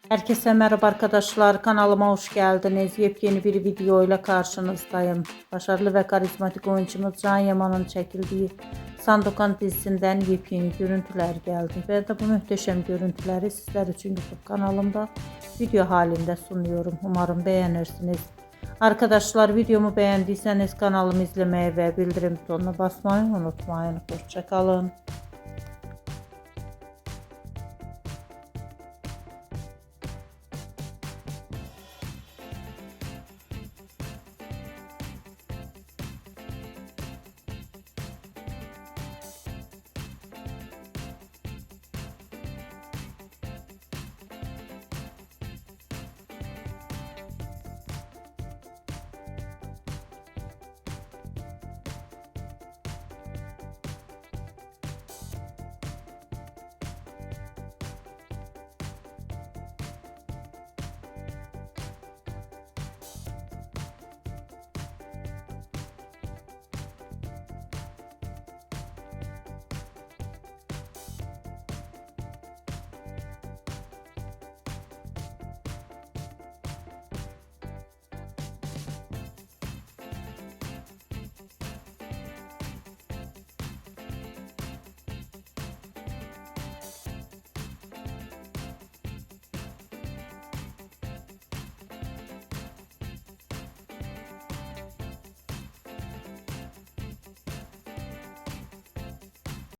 Herkese merhaba arkadaşlar, kanalıma hoş geldiniz. Yepyeni bir video ile karşınızdayım. Başarılı ve karizmatik oyuncumuz Can Yaman'ın çekildiği Sandokan dizisinden yepyeni görüntüler geldi. Ve de bu muhteşem görüntüleri sizler için YouTube kanalımda video halinde sunuyorum. Umarım beğenirsiniz. Arkadaşlar, videomu beğendiyseniz kanalımı izlemeyi ve bildirim butonuna basmayı unutmayın. Hoşça kalın.